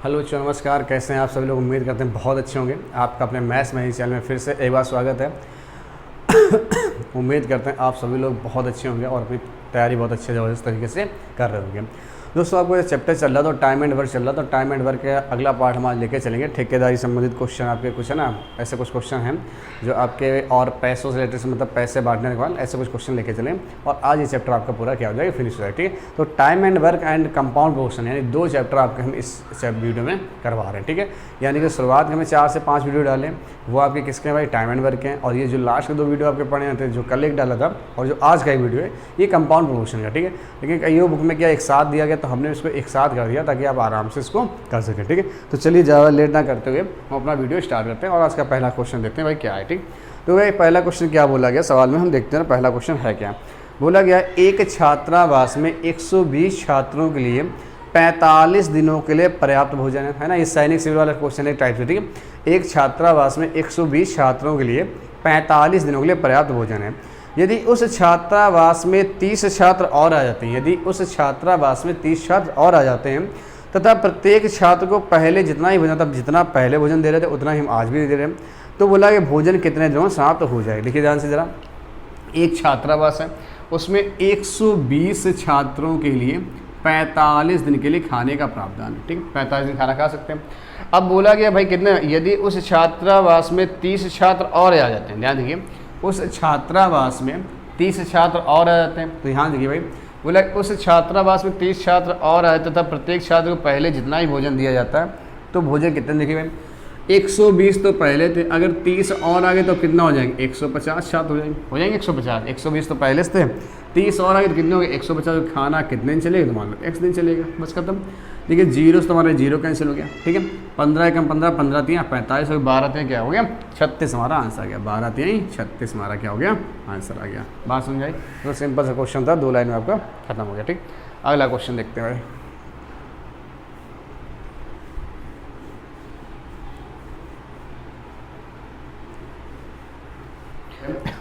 Hello बच्चों, नमस्कार। कैसे हैं आप सभी लोग? उम्मीद करते हैं बहुत अच्छे होंगे। आपका अपने मैथ्स में ही चैनल में फिर से एक बार स्वागत है। उम्मीद करते हैं आप सभी लोग बहुत अच्छे होंगे और अपनी तैयारी बहुत अच्छे ज़बरदस्त तरीके से कर रहे होंगे। दोस्तों, आपको ये चैप्टर चल रहा था तो टाइम एंड वर्क चल रहा था। तो टाइम एंड वर्क का अगला पार्ट हम आज लेके चलेंगे। ठेकेदारी संबंधित क्वेश्चन आपके कुछ है ना, ऐसे कुछ क्वेश्चन हैं जो आपके और पैसों से रिलेटेड, मतलब पैसे बांटने के बाद ऐसे कुछ क्वेश्चन लेके चलें और आज ये चैप्टर आपका पूरा क्या हो जाएगा, फिनिश हो जाएगा। ठीक है, तो time and work and compound question यानी 2 चैप्टर आपके हम इस वीडियो में करवा रहे हैं। ठीक है, यानी कि शुरुआत में हमें 4 से 5 वीडियो डालें, वो आपके किसके भाई, टाइम एंड वर्क हैं। और ये जो लास्ट के 2 वीडियो आपके पढ़े थे, जो कल एक डाला था और जो आज का एक वीडियो है, ये कंपाउंड क्वेश्चन का। ठीक है, लेकिन कईयों बुक में क्या एक साथ दिया गया, तो हमने इसको एक साथ कर दिया ताकि आप आराम से इसको कर सकें। ठीक है, तो चलिए ज़्यादा लेट ना करते हुए हम अपना वीडियो स्टार्ट करते हैं और आज का पहला क्वेश्चन देखते हैं भाई क्या है। ठीक, तो भाई पहला क्वेश्चन क्या बोला गया सवाल में, हम देखते हैं ना पहला क्वेश्चन है क्या। बोला गया एक छात्रावास में 120 छात्रों के लिए 45 दिनों के लिए पर्याप्त भोजन है ना। ये सैनिक सिविल वाला क्वेश्चन एक टाइप से। ठीक है, एक छात्रावास में 120 छात्रों के लिए 45 दिनों के लिए पर्याप्त भोजन है। यदि उस छात्रावास में 30 छात्र और आ जाते हैं, यदि उस छात्रावास में 30 छात्र और आ जाते हैं तथा प्रत्येक छात्र को पहले जितना ही भोजन, मतलब जितना पहले भोजन दे रहे थे उतना ही हम आज भी दे रहे हैं, तो बोला कि भोजन कितने दिनों में समाप्त हो जाए। देखिए ध्यान से ज़रा, एक छात्रावास है, उसमें 120 छात्रों के लिए 45 दिन के लिए खाने का प्रावधान है। ठीक है, 45 दिन खाना खा सकते हैं। अब बोला गया भाई कितने, यदि उस छात्रावास में 30 छात्र और आ जाते हैं, ध्यान देखिए, उस छात्रावास में 30 छात्र और आ जाते हैं, तो यहाँ देखिए भाई बोला उस छात्रावास में 30 छात्र और आए तथा प्रत्येक छात्र को पहले जितना ही भोजन दिया जाता है, तो भोजन कितने, देखिए भाई 120 तो पहले थे, अगर 30 और आगे तो कितना हो जाएंगे, 150 छात्र हो जाएंगे 150। 120 तो पहले से थे, 30 और आगे तो कितने हो गए 150। खाना कितने दिन चलेगा, तो मान लो x दिन चलेगा, बस खत्म। देखिए जीरो से तुम्हारे जीरो कैंसिल हो गया। ठीक है, 15 कम 15, 15 3 45 और 12 3 क्या हो गया 36, हमारा आंसर आ गया। 12 3 36 हमारा क्या हो गया, आंसर आ गया। बात समझाई, तो सिंपल सा क्वेश्चन था, 2 लाइन में आपका खत्म हो गया। ठीक, अगला क्वेश्चन देखते हैं भाई।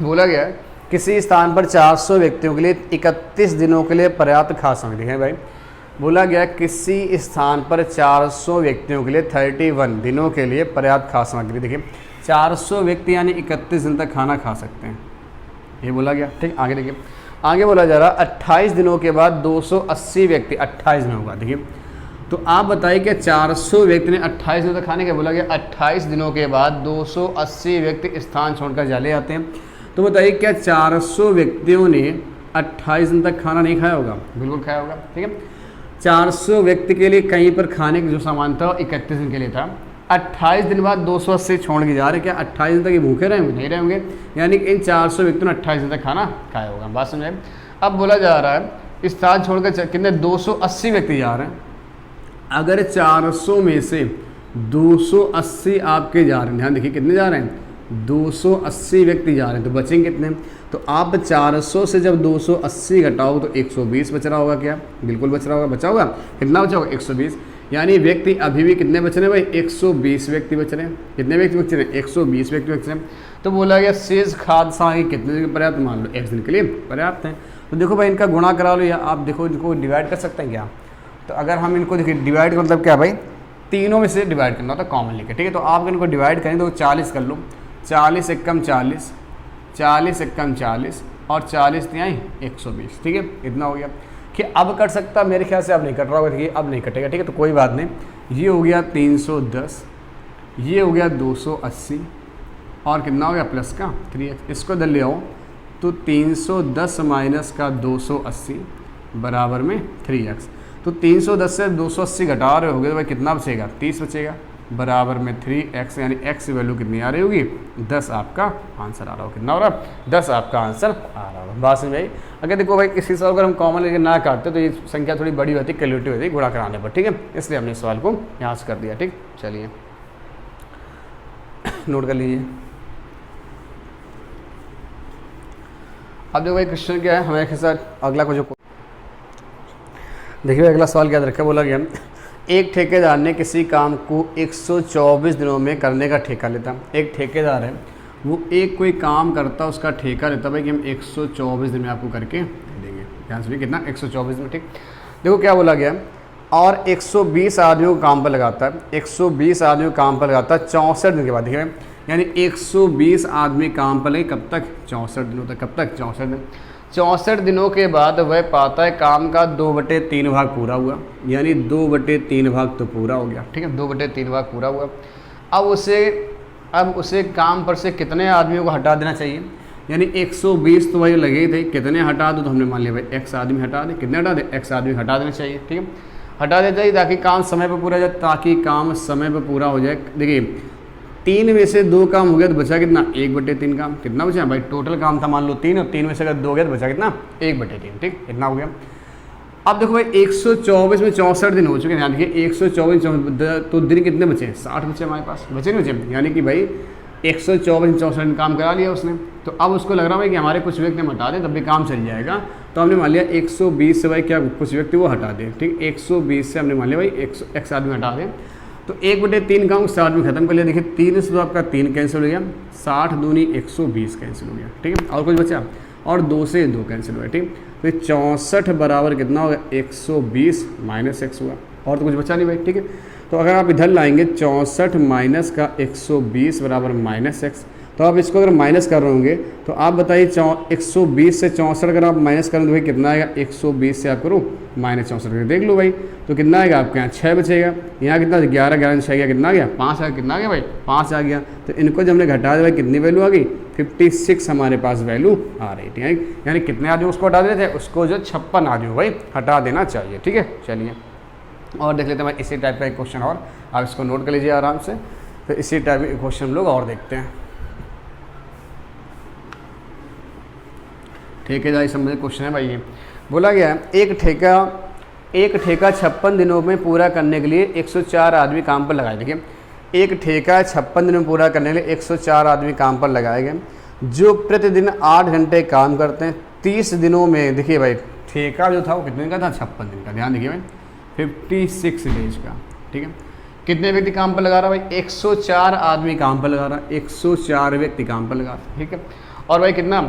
बोला गया किसी स्थान पर 400 व्यक्तियों के लिए 31 दिनों के लिए पर्याप्त खाद्य सामग्री है भाई। बोला गया किसी स्थान पर 400 व्यक्तियों के लिए 31 दिनों के लिए पर्याप्त खाद्य सामग्री। देखिए 400 व्यक्ति यानी 31 दिन तक खाना खा सकते हैं, ये बोला गया। ठीक, आगे देखिए, आगे बोला जा रहा 28 दिनों के बाद 280 व्यक्ति 28 दिन होगा। देखिए, तो आप बताइए कि 400 व्यक्ति ने 28 दिनों तक खाने का, बोला गया 28 दिनों के बाद 280 व्यक्ति स्थान छोड़कर चले जाते हैं, तो बताइए क्या 400 व्यक्तियों ने 28 दिन तक खाना नहीं खाया होगा? बिल्कुल खाया होगा। ठीक है, 400 व्यक्ति के लिए कहीं पर खाने का जो सामान था 31 दिन के लिए था, 28 दिन बाद 280 छोड़ के जा रहे, क्या 28 दिन तक ये भूखे रहेंगे? नहीं रहेंगे, यानी कि इन 400 व्यक्तियों ने 28 दिन तक खाना खाया होगा। बात समझाए। अब बोला जा रहा है स्थान छोड़कर कितने 280 व्यक्ति जा रहे हैं, अगर 400 में से 280 आपके जा रहे हैं, ध्यान देखिए कितने जा रहे हैं, 280 व्यक्ति जा रहे हैं, तो बचेंगे कितने, तो आप 400 से जब 280 घटाओ तो 120 बच रहा होगा। क्या बिल्कुल बच रहा होगा, बचा होगा, कितना बचा होगा 120, यानी व्यक्ति अभी भी कितने बच रहे हैं भाई, 120 व्यक्ति बच रहे हैं। कितने व्यक्ति बच रहे हैं, 120 व्यक्ति बच रहे हैं। तो बोला गया शेष खाद्य सामग्री कितने दिन पर्याप्त, मान लो x दिन के लिए पर्याप्त है। तो देखो भाई इनका गुणा करा लो, या आप देखो इनको डिवाइड कर सकते हैं क्या, तो अगर हम इनको देखिए डिवाइड मतलब क्या भाई, तीनों में से डिवाइड करना होता है कॉमन लेके। ठीक है, तो आप इनको डिवाइड करें तो 40 कर लो, 40 एकम 40, 40 एकम 40 और 40 तिहाई 120। ठीक है, इतना हो गया कि अब कट सकता, मेरे ख्याल से अब नहीं कट रहा होगा। देखिए अब नहीं कटेगा। ठीक है, तो कोई बात नहीं, ये हो गया 310, ये हो गया 280 और कितना हो गया प्लस का 3x। इसको इधर ले आओ तो 310 माइनस का 280 बराबर में 3x। तो 310 से 280 घटा रहे होगे तो भाई कितना बचेगा, 30 बचेगा, बराबर में 3x, यानी x की वैल्यू कितनी आ रही होगी, 10 आपका आंसर आ रहा होगा। कितना हो रहा, 10 आपका आंसर आ रहा होगा। बात समझ आई। अगर देखो भाई इसी सवाल अगर हम कॉमन लेके ना काटते तो ये संख्या थोड़ी बड़ी होती, कैलकुलेटिव होती गुणा कराने पर। ठीक है, इसलिए हमने इस सवाल को यहाँ से कर दिया। ठीक, चलिए नोट कर लीजिए। अब देखो भाई क्वेश्चन क्या है हमारे साथ, अगला को जो देखिए अगला सवाल क्या रखा, बोला गया एक ठेकेदार ने किसी काम को 124 दिनों में करने का ठेका लेता। एक ठेकेदार है, वो एक कोई काम करता, उसका ठेका लेता भाई कि हम 124 दिन में आपको करके दे देंगे। ध्यान से कितना 124 दिन। ठीक, देखो क्या बोला गया, और 120 आदमियों को काम पर लगाता है, 120 आदमियों को काम पर लगाता है 64 दिन के बाद। देखिए यानी 120 आदमी काम पर लगे कब तक? 64 दिनों तक। कब तक? 64 दिन। 64 दिनों के बाद वह पाता है काम का 2/3 भाग पूरा हुआ, यानी 2/3 भाग तो पूरा हो गया, ठीक है, 2/3 भाग पूरा हुआ। अब उसे काम पर से कितने आदमियों को हटा देना चाहिए? यानी 120 तो वही लगे थे, कितने हटा दो? तो हमने मान लिया भाई x आदमी हटा दे। कितने हटा दे? x आदमी हटा देना चाहिए, ठीक है, हटा देना चाहिए ताकि काम समय पर पूरा हो जाए, ताकि काम समय पर पूरा हो जाए। देखिए 3 में से 2 काम हो गया तो बचा कितना? 1/3 काम। कितना बचा भाई? टोटल काम था मान लो 3 और 3 में से अगर 2 हो गया तो बचा कितना? 1/3, ठीक, इतना हो गया। अब देखो भाई 124 में 64 दिन हो चुके हैं, ध्यान देखिए 124 तो दिन कितने बचे? 60 बचे हमारे पास, बचे नहीं बचे? यानी कि भाई 124 में 64 दिन काम करा लिया उसने। तो अब उसको लग रहा है कि हमारे कुछ व्यक्ति हम हटा दें तब भी काम चल जाएगा, तो हमने मान लिया 120 से भाई क्या कुछ व्यक्ति वो हटा दें, ठीक, 120 से हमने मान लिया भाई x आदमी हटा दें, तो 1/3 काम 60 में खत्म कर लिया। देखिए 3 से तो आपका 3 कैंसिल हो गया, 60 दूनी 120 कैंसिल हो गया, ठीक है, और कुछ बचा? और 2 से 2 कैंसिल हुआ, ठीक, तो 64 बराबर कितना होगा? 120 माइनस x हुआ, और तो कुछ बचा नहीं भाई, ठीक है। तो अगर आप इधर लाएंगे 64 माइनस का 120 बराबर माइनस x, तो आप इसको अगर माइनस कर रहे होंगे तो आप बताइए 120 से 64 अगर आप माइनस करें तो भाई कितना आएगा? 120 से आप करो माइनस 64 देख लो भाई, तो कितना आएगा आपके यहाँ? 6 बचेगा। यहाँ कितना? 11 6 गया, कितना आ गया? 5 आ गया। कितना आ गया भाई? 5 आ गया। तो इनको जब हमने घटा दिया भाई कितनी वैल्यू आ गई? 56 हमारे पास वैल्यू आ रही थी। यानी कितने आदमी उसको हटा देते थे? उसको जो 56 आदमी भाई हटा देना चाहिए, ठीक है। चलिए और देख लेते हैं भाई इसी टाइप का एक क्वेश्चन, और आप इसको नोट कर लीजिए आराम से, फिर इसी टाइप के क्वेश्चन हम लोग और देखते हैं। ठेकेदारी संबंधित क्वेश्चन है भाई। ये बोला गया है एक ठेका 56 दिनों में पूरा करने के लिए 104 आदमी काम पर लगाए। देखिए एक ठेका 56 दिनों में पूरा करने के लिए 104 आदमी काम पर लगाए गए, जो प्रतिदिन 8 घंटे काम करते हैं। 30 दिनों में देखिए भाई ठेका जो था वो कितने दिन का था? 56 दिन का। ध्यान देखिए भाई 56 डेज का, ठीक है। कितने व्यक्ति काम पर लगा रहा है भाई? 104 आदमी काम पर लगा रहा है, 104 व्यक्ति काम पर लगा रहा है, ठीक है। और भाई कितना?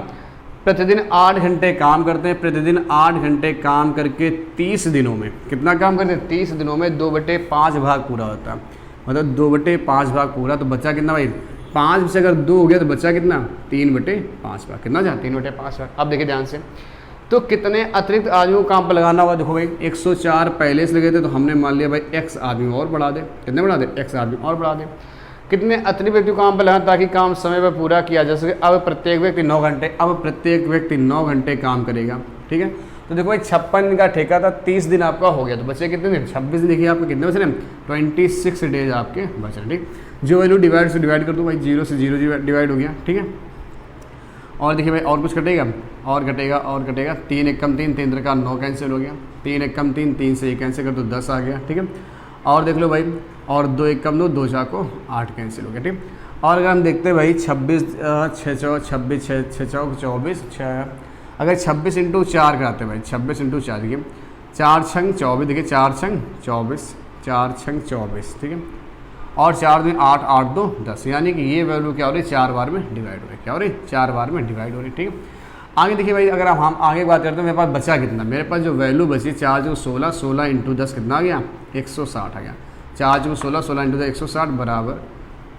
प्रतिदिन 8 घंटे काम करते हैं। प्रतिदिन 8 घंटे काम करके 30 दिनों में कितना काम करते हैं? 30 दिनों में 2/5 भाग पूरा होता है, मतलब 2/5 भाग पूरा। तो बचा कितना भाई? 5 में से अगर 2 हो गया तो बचा कितना? 3/5 भाग। कितना जा? 3/5 भाग। अब देखिए ध्यान से, तो कितने अतिरिक्त आदमियों को काम पर लगाना होगा? देखो भाई 104 पहले से लगे थे, तो हमने मान लिया भाई x आदमी और बढ़ा दे। कितने बढ़ा दे? x आदमी और बढ़ा दे। कितने अतिरिक्त व्यक्ति को काम पर लगाना ताकि काम समय पर पूरा किया जा सके? अब प्रत्येक व्यक्ति 9 घंटे, अब प्रत्येक व्यक्ति 9 घंटे काम करेगा, ठीक है। तो देखो भाई 56 दिन का ठेका था, 30 दिन आपका हो गया, तो बचे कितने दिन? 26 दिन। देखिए आपके कितने बचे हैं? 26 डेज आपके बचे, ठीक। जो वैल्यू डिवाइड से डिवाइड कर दो भाई, 0 से 0 डिवाइड हो गया, ठीक है। और देखिए भाई और कुछ कटेगा? और घटेगा, और घटेगा। 3 एकम 3, 3 का 9 कैंसिल हो गया। 3 एकम 3, 3 से 1 कैंसिल कर दो 10 आ गया, ठीक है। और देख लो भाई, और 2 एकम 2, 2 4 को 8 कैंसिल हो गया, ठीक। और अगर हम देखते हैं भाई 26 6 26 6 24 6, अगर 26 इंटू 4 कराते हैं भाई, 26 इंटू 4 देखिए 4 छंग 24, देखिए 4 छंग 24, 4 छंग 24, ठीक है। और 4 2 8 8 2 10, यानी कि ये वैल्यू क्या हो रही है? 4 बार में डिवाइड हो रही है। क्या हो रही है? 4 बार में डिवाइड हो रही है, ठीक है। आगे देखिए भाई अगर हम आगे बात करते हैं, मेरे पास बचा कितना? मेरे पास जो वैल्यू बची 4 जो 16, 16 इंटू 10 कितना आ गया? 160 आ गया। 4 जो 16, 16 इंटू 10 160 बराबर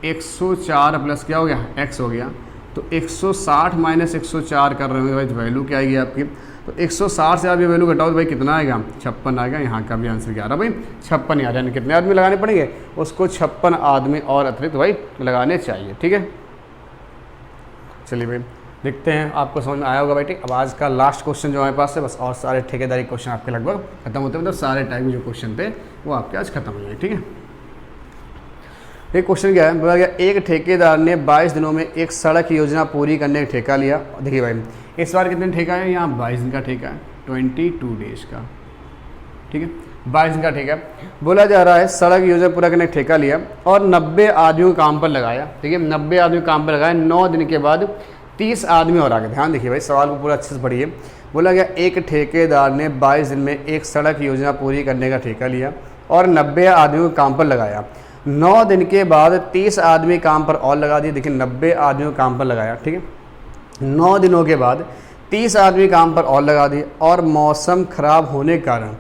104 प्लस क्या हो गया? x हो गया। तो 160 माइनस 104 कर रहे होंगे भाई, तो वैल्यू क्या आएगी आपकी? तो 160 से आप ये वैल्यू घटाओ तो भाई कितना आएगा? 56 आएगा। यहाँ का भी आंसर क्या आ रहा भाई? 56 आ रहा है। कितने आदमी लगाने पड़ेंगे? उसको 56 आदमी और अतिरिक्त भाई लगाने चाहिए, ठीक है। चलिए भाई देखते हैं, आपको समझ में आया होगा भाई, ठीक। अब आज का लास्ट क्वेश्चन जो हमारे पास है बस, और सारे ठेकेदारी क्वेश्चन आपके लगभग खत्म होते हैं, मतलब सारे टाइप के जो क्वेश्चन थे वो आपके आज खत्म हो गए, ठीक है। एक क्वेश्चन क्या है? बोला गया एक ठेकेदार ने 22 दिनों में एक सड़क योजना पूरी करने का ठेका लिया। देखिए भाई इस बार कितने ठेका है? यहाँ 22 दिन का ठेका है, 22 डेज का, ठीक है। 22 दिन का ठेका बोला जा रहा है, सड़क योजना पूरा करने का ठेका लिया और 90 आदमियों को काम पर लगाया, ठीक है। 90 आदमी को काम पर लगाया। 9 दिन के बाद 30 आदमी और आगे। ध्यान देखिए भाई, सवाल को पूरा अच्छे से पढ़िए। बोला गया एक ठेकेदार ने 22 दिन में एक सड़क योजना पूरी करने का ठेका लिया और 90 आदमियों को काम पर लगाया। 9 दिन के बाद 30 आदमी काम पर और लगा दिए। देखिए 90 आदमियों को काम पर लगाया, ठीक है। 9 दिनों के बाद 30 आदमी काम पर और लगा दिए और मौसम खराब होने के कारण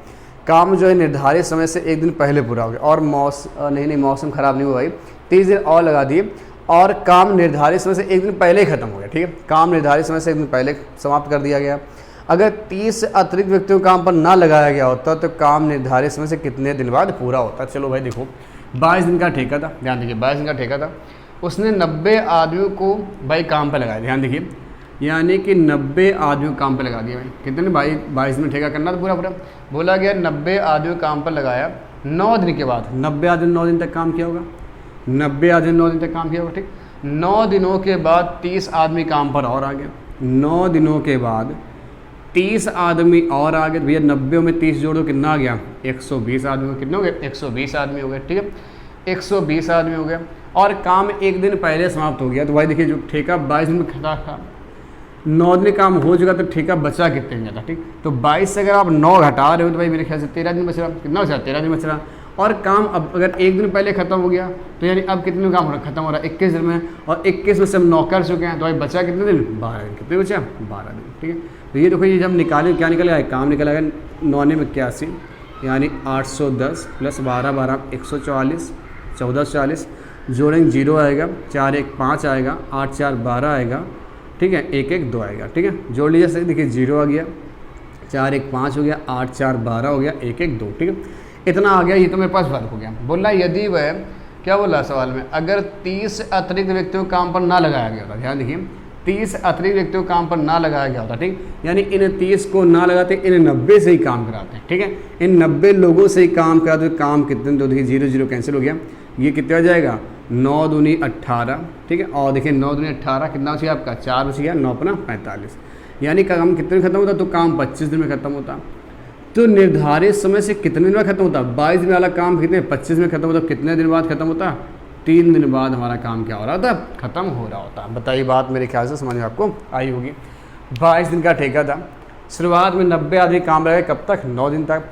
काम जो है निर्धारित समय से एक दिन पहले पूरा हो गया और मौसम ख़राब नहीं हुआ भाई, 30 दिन और लगा दिए और काम निर्धारित समय से एक दिन पहले ही खत्म हो गया। ठीक है, काम निर्धारित समय से एक दिन पहले समाप्त कर दिया गया। अगर 30 अतिरिक्त व्यक्तियों को काम पर ना लगाया गया होता तो काम निर्धारित समय से कितने दिन बाद पूरा होता। चलो भाई देखो, 22 दिन का ठेका था, ध्यान देखिए 22 दिन का ठेका था, उसने 90 आदमियों को भाई काम पर लगाया, ध्यान देखिए, यानी कि 90 आदमियों को काम पर लगा दिया भाई। कितने भाई 22 दिन ठेका करना था पूरा पूरा, बोला गया 90 आदमियों को काम पर लगाया। 9 दिन के बाद 90 आदमी 9 दिन तक काम किया होगा, 90 आदमी 9 दिन तक काम किया होगा। ठीक, 9 दिनों के बाद 30 आदमी काम पर और आ गया। 9 दिनों के बाद 30 आदमी और आ गए। भैया 90 में 30 जोड़ो कितना आ गया, 120 आदमी। कितने हो गए, 120 आदमी हो गए। ठीक है, 120 आदमी हो गए और काम एक दिन पहले समाप्त हो गया। तो भाई देखिए, जो ठेका 22 दिन में खड़ा था, 9 दिन काम हो चुका, तो ठेका बचा कितने दिन था। ठीक, तो 22 से अगर आप 9 घटा रहे हो तो भाई मेरे ख्याल से 13 दिन बच रहा। कितना बचा, 13 दिन बच रहा। और काम अब अगर एक दिन पहले खत्म हो गया तो यानी अब कितने काम हो रहा, खत्म हो रहा है 21 दिन में, और 21 में से हम 9 कर चुके हैं, तो भाई बचा कितने दिन, 12 दिन। कितने बचा, 12 दिन। ठीक है, तो ये देखो, ये जब निकाले क्या निकल आया, काम निकल आएगा 9 में 81, यानी 810 प्लस 12 12 144, 1440, जोड़ेंगे 0 आएगा, 4 1 5 आएगा, 8 4 12 आएगा। ठीक है, 1 1 2 आएगा। ठीक है, जोड़ लीजिए सही, देखिए 0 आ गया, 4 1 5 हो गया, 8 4 12 हो गया, 1 1 2। ठीक है, इतना आ गया, ये तो मेरे पास वर्क हो गया। बोला यदि वह, क्या बोला सवाल में, अगर 30 अतिरिक्त व्यक्तियों को काम पर ना लगाया गया होता, ध्यान देखिए 30 अतिरिक्त व्यक्तियों को काम पर ना लगाया गया होता। ठीक, यानी इन 30 को ना लगाते, इन 90 से ही काम कराते हैं। ठीक है, इन 90 लोगों से ही काम कराते, तो काम कितने, तो देखिए 0 0 कैंसिल हो गया, ये कितना हो जाएगा, 9 दूनी 18। ठीक है, और देखिए 9 दूनी 18 कितना बच गया आपका, 4 बच गया, 9 अपना 45, यानी काम कितने में खत्म होता, तो काम 25 दिन में खत्म होता। तो निर्धारित समय से कितने दिन बाद खत्म होता, 22 दिन वाला काम कितने 25 में खत्म होता, कितने दिन बाद खत्म होता, 3 दिन बाद हमारा काम क्या हो रहा था, खत्म हो रहा होता। बताइए, बात मेरे ख्याल से समझ में आपको आई होगी। 22 दिन का ठेका था, शुरुआत में 90 आदमी काम रहे, कब तक, 9 दिन तक।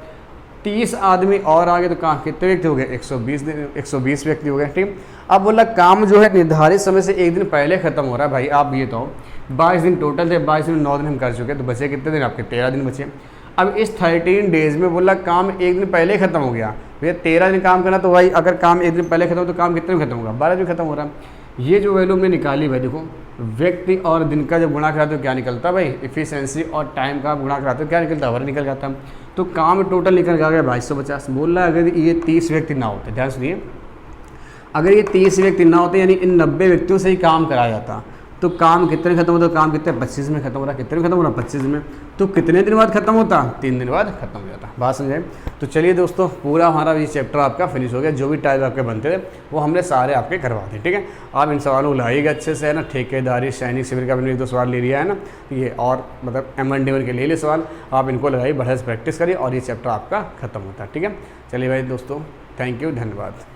30 आदमी और आ गए तो कहाँ कितने व्यक्ति हो गए, 120 व्यक्ति हो गए। ठीक, अब बोला काम जो है निर्धारित समय से एक दिन पहले खत्म हो रहा है। भाई आप ये तो 22 दिन टोटल थे, 22 दिन 9 दिन हम कर चुके, तो बचे कितने दिन आपके, 13 दिन बचे। अब इस 13 डेज़ में बोला काम एक दिन पहले ख़त्म हो गया, भैया 13 दिन काम करना, तो भाई अगर काम एक दिन पहले खत्म हो तो काम कितने में खत्म होगा, 12 दिन खत्म हो रहा है। ये जो वैल्यू हमने निकाली भाई देखो, व्यक्ति और दिन का जब गुणा कराते हो क्या निकलता है भाई, इफिशिएंसी और टाइम का गुणा कराते हो क्या निकलता है, वर्ग निकल जाता है। तो काम टोटल निकल गया 2250। बोल रहा है अगर ये 30 व्यक्ति ना होते, ध्यान सुनिए, अगर ये 30 व्यक्ति ना होते यानी इन 90 व्यक्तियों से ही काम कराया जाता, तो काम कितने खत्म होता, काम कितने 25 में खत्म हो रहा, कितने में खत्म हो रहा 25 में, तो कितने दिन बाद खत्म होता, 3 दिन बाद खत्म हो जाता। बात समझे। तो चलिए दोस्तों, पूरा हमारा ये चैप्टर आपका फिनिश हो गया, जो भी टाइप आपके बनते थे वो हमने सारे आपके करवा दिए। ठीक है, आप इन सवालों को लाइएगा अच्छे से, है ना। ठेकेदारी सैनिक शिविर का भी 1-2 सवाल ले लिया है ना, ये और मतलब M1D1 के ले लिए सवाल, आप इनको लगाइए, बढ़िया से प्रैक्टिस करिए और ये चैप्टर आपका खत्म होता है। ठीक है, चलिए भाई दोस्तों, थैंक यू, धन्यवाद।